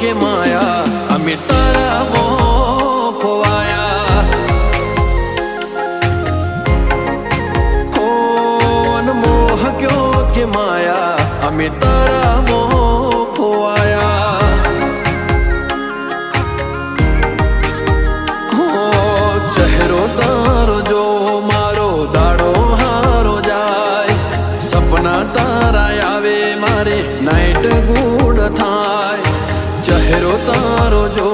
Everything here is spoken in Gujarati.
કે માયા અમે તારા મોં ખોવાયા હો અનમોહ કયો કે માયા અમે તારા મોં ખોવાયા હો ચહેરો તારો જો મારો દાડો હારો જાય સપના તારા આવે મારે નાઈટ ગુડ થાય ચહેરો તારો જો